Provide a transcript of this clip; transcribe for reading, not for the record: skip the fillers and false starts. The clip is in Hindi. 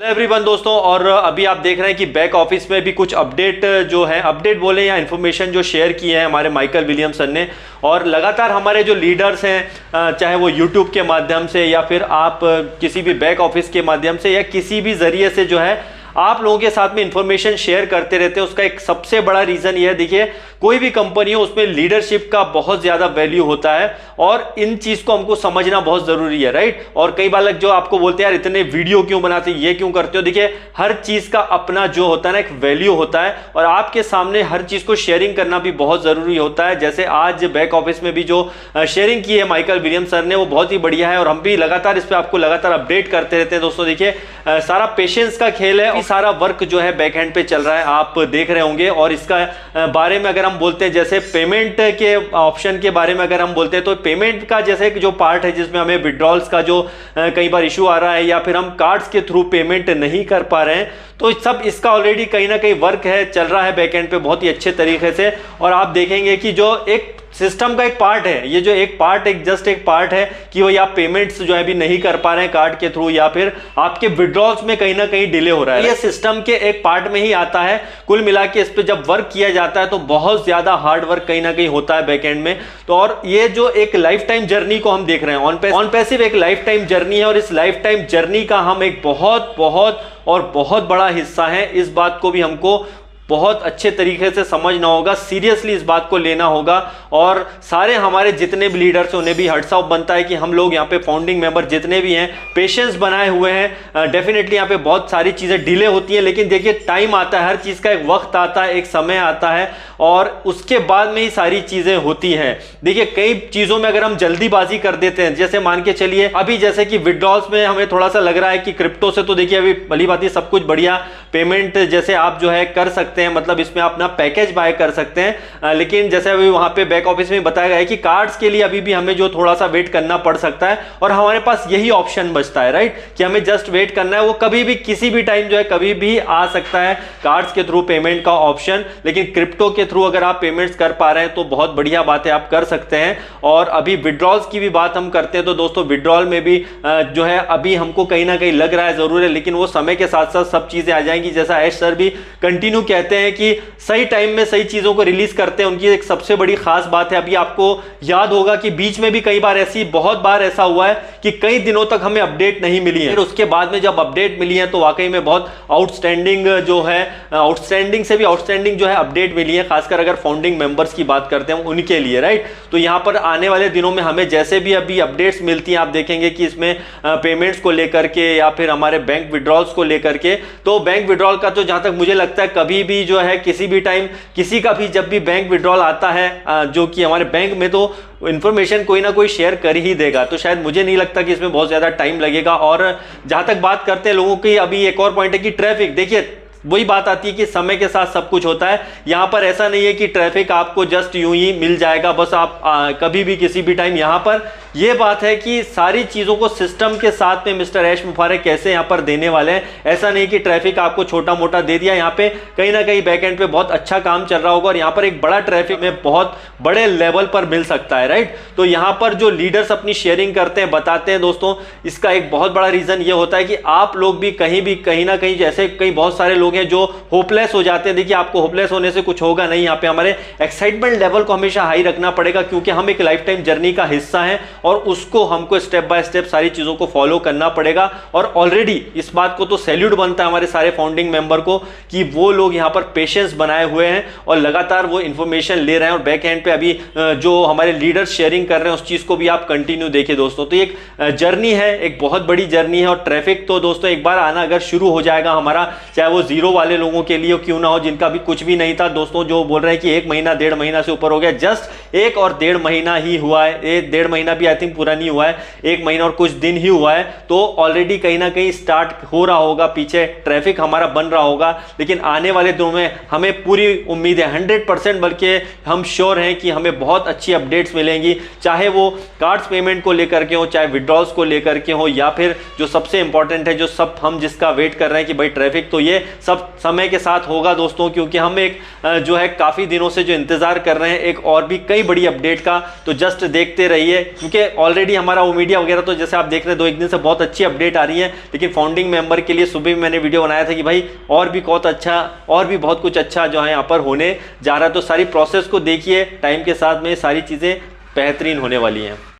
हेलो एवरीवन दोस्तों, और अभी आप देख रहे हैं कि बैक ऑफिस में भी कुछ अपडेट जो है, अपडेट बोले या इन्फॉर्मेशन जो शेयर किए हैं हमारे माइकल विलियमसन ने। और लगातार हमारे जो लीडर्स हैं, चाहे वो यूट्यूब के माध्यम से या फिर आप किसी भी बैक ऑफिस के माध्यम से या किसी भी जरिए से जो है आप लोगों के साथ में इंफॉर्मेशन शेयर करते रहते हैं। उसका एक सबसे बड़ा रीजन ये है, देखिए कोई भी कंपनी हो उसमें लीडरशिप का बहुत ज्यादा वैल्यू होता है और इन चीज को हमको समझना बहुत जरूरी है, राइट। और कई बार जो आपको बोलते हैं यार इतने वीडियो क्यों बनाते, ये क्यों करते हो, देखिए हर चीज का अपना जो होता है ना एक वैल्यू होता है और आपके सामने हर चीज को शेयरिंग करना भी बहुत जरूरी होता है। जैसे आज बैक ऑफिस में भी जो शेयरिंग की है माइकल विलियम्स सर ने, वो बहुत ही बढ़िया है और हम भी लगातार इस पर आपको लगातार अपडेट करते रहते हैं। दोस्तों देखिए सारा पेशेंस का खेल है, सारा वर्क जो है बैक एंड पे चल रहा है, आप देख रहे होंगे। और इसका बारे में अगर हम बोलते हैं, जैसे पेमेंट के ऑप्शन के बारे में अगर हम बोलते हैं, तो पेमेंट का जैसे जो पार्ट है जिसमें हमें विड्रॉल्स का जो कई बार इशू आ रहा है या फिर हम कार्ड्स के थ्रू पेमेंट नहीं कर पा रहे हैं, तो सब इसका ऑलरेडी कहीं ना कहीं वर्क है, चल रहा है बैक एंड पे बहुत ही अच्छे तरीके से। और आप देखेंगे कि जो एक सिस्टम का एक पार्ट है, ये जो एक पार्ट जस्ट एक पार्ट है कि वो आप पेमेंट्स जो है भी नहीं कर पा रहे हैं कार्ड के थ्रू या फिर आपके विड्रॉल्स में कहीं ना कहीं डिले हो रहा है, ये सिस्टम के एक पार्ट में ही आता है। कुल मिला के इस पे जब वर्क किया जाता है तो बहुत ज्यादा हार्ड वर्क कहीं ना कहीं होता है बैक एंड में। तो और ये जो एक लाइफ टाइम जर्नी को हम देख रहे हैं, ऑन पैसिव एक लाइफ टाइम जर्नी है और इस लाइफ टाइम जर्नी का हम एक बहुत बहुत बड़ा हिस्सा है। इस बात को भी हमको बहुत अच्छे तरीके से समझना होगा, सीरियसली इस बात को लेना होगा। और सारे हमारे जितने भी लीडर्स उन्हें भी हट्स ऑफ बनता है कि हम लोग यहाँ पे फाउंडिंग मेंबर जितने भी हैं पेशेंस बनाए हुए हैं। डेफिनेटली यहाँ पे बहुत सारी चीज़ें डिले होती हैं, लेकिन देखिए टाइम आता है, हर चीज़ का एक वक्त आता है, एक समय आता है और उसके बाद में ही सारी चीज़ें होती हैं। देखिए कई चीज़ों में अगर हम जल्दीबाजी कर देते हैं, जैसे मान के चलिए अभी जैसे कि विड्रॉल्स में हमें थोड़ा सा लग रहा है कि क्रिप्टो से तो देखिए अभी भली बात सब कुछ बढ़िया पेमेंट जैसे आप जो है कर सकते हैं, मतलब इसमें अपना पैकेज बाय कर सकते हैं। लेकिन जैसे अभी वहां पे बैक ऑफिस में बताया गया है कि कार्ड्स के लिए अभी भी हमें जो थोड़ा सा वेट करना पड़ सकता है और हमारे पास यही ऑप्शन बचता है, राइट, कि हमें जस्ट वेट करना है। वो कभी भी किसी भी टाइम जो है कभी भी आ सकता है कार्ड्स के थ्रू पेमेंट का ऑप्शन। लेकिन क्रिप्टो के थ्रू अगर आप पेमेंट्स कर पा रहे हैं तो बहुत बढ़िया बात है, आप कर सकते हैं। और अभी विड्रॉल्स की भी बात हम करते हैं तो दोस्तों विड्रॉल में भी जो है अभी हमको कहीं ना कहीं लग रहा है जरूर है, लेकिन वो समय के साथ साथ सब चीजें आ जाएंगी। जैसा एश सर भी कंटिन्यू कहते हैं कि सही टाइम में सही चीजों को रिलीज करते हैं, उनकी एक सबसे बड़ी खास बात है। अभी आपको याद होगा कि बीच में भी कई बार बहुत बार ऐसा हुआ है कि कई दिनों तक हमें अपडेट नहीं मिली है, फिर उसके बाद में जब अपडेट मिली है तो वाकई में बहुत आउटस्टैंडिंग जो है, आउटस्टैंडिंग से भी आउटस्टैंडिंग जो है अपडेट मिली है, खासकर अगर फाउंडिंग मेंबर्स की बात करते हैं उनके लिए, राइट। तो यहां पर आने वाले दिनों में हमें जैसे भी अभी अपडेट्स मिलती हैं, आप देखेंगे कि इसमें पेमेंट्स को लेकर के या फिर हमारे बैंक विड्रॉल्स को लेकर के, तो बैंक विड्रॉल का तो जहां तक मुझे लगता है कभी भी जो है किसी भी टाइम किसी का भी जब भी बैंक विड्रॉल आता है जो कि हमारे बैंक में, तो इंफॉर्मेशन कोई ना कोई शेयर कर ही देगा। तो शायद मुझे नहीं लगता कि इसमें बहुत ज्यादा टाइम लगेगा। और जहां तक बात करते हैं लोगों की, अभी एक और पॉइंट है कि ट्रैफिक, देखिए वही बात आती है कि समय के साथ सब कुछ होता है। यहां पर ऐसा नहीं है कि ट्रैफिक आपको जस्ट यूं ही मिल जाएगा बस आप कभी भी किसी भी टाइम। यहां पर यह बात है कि सारी चीजों को सिस्टम के साथ में मिस्टर ऐश मुफारक कैसे यहां पर देने वाले हैं। ऐसा नहीं कि ट्रैफिक आपको छोटा मोटा दे दिया, यहां पे कहीं ना कहीं बैक एंड पे बहुत अच्छा काम चल रहा होगा और यहां पर एक बड़ा ट्रैफिक में बहुत बड़े लेवल पर मिल सकता है, राइट। तो यहां पर जो लीडर्स अपनी शेयरिंग करते हैं, बताते हैं दोस्तों, इसका एक बहुत बड़ा रीजन यह होता है कि आप लोग भी कहीं ना कहीं, जैसे कई बहुत सारे लोग हैं जो होपलेस हो जाते हैं। देखिए आपको होपलेस होने से कुछ होगा नहीं, यहाँ पे हमारे एक्साइटमेंट लेवल को हमेशा हाई रखना पड़ेगा, क्योंकि हम एक लाइफ टाइम जर्नी का हिस्सा हैं और उसको हमको स्टेप बाय स्टेप सारी चीजों को फॉलो करना पड़ेगा। और ऑलरेडी इस बात को तो सैल्यूट बनता है हमारे सारे फाउंडिंग मेंबर को कि वो लोग यहाँ पर पेशेंस बनाए हुए हैं और लगातार वो इंफॉर्मेशन ले रहे हैं। और बैक एंड पे अभी जो हमारे लीडर्स शेयरिंग कर रहे हैं उस चीज को भी आप कंटिन्यू देखिए दोस्तों। तो एक जर्नी है, एक बहुत बड़ी जर्नी है। और ट्रैफिक तो दोस्तों एक बार आना अगर शुरू हो जाएगा हमारा, चाहे वो जीरो वाले लोगों के लिए क्यों ना हो, जिनका भी कुछ भी नहीं था दोस्तों, जो बोल रहे हैं कि 1 महीना 1.5 महीना से ऊपर हो गया, जस्ट 1 और 1.5 महीना ही हुआ है। 1.5 महीना भी आई थिंक पूरा नहीं हुआ है, 1 महीना और कुछ दिन ही हुआ है। तो ऑलरेडी कहीं ना कहीं स्टार्ट हो रहा होगा, पीछे ट्रैफिक हमारा बन रहा होगा। लेकिन आने वाले दिनों में हमें पूरी उम्मीद है, 100%, बल्कि हम श्योर हैं कि हमें बहुत अच्छी अपडेट्स मिलेंगी, चाहे वो कार्ड्स पेमेंट को लेकर के हो, चाहे विड्रॉल्स को लेकर के हो, या फिर जो सबसे इंपॉर्टेंट है, जो सब हम जिसका वेट कर रहे हैं कि भाई ट्रैफिक, तो ये सब समय के साथ होगा दोस्तों। क्योंकि हम एक जो है काफी दिनों से जो इंतजार कर रहे हैं, एक और भी कई नई बड़ी अपडेट का, तो जस्ट देखते रहिए, क्योंकि ऑलरेडी हमारा मीडिया वगैरह तो जैसे आप देख रहे हैं 2-1 दिन से बहुत अच्छी अपडेट आ रही है, लेकिन फाउंडिंग मेंबर के लिए सुबह भी मैंने वीडियो बनाया था कि भाई और भी बहुत कुछ अच्छा जो है यहाँ पर होने जा रहा है। तो सारी प्रोसेस को देखिए, टाइम के साथ में सारी चीज़ें बेहतरीन होने वाली हैं।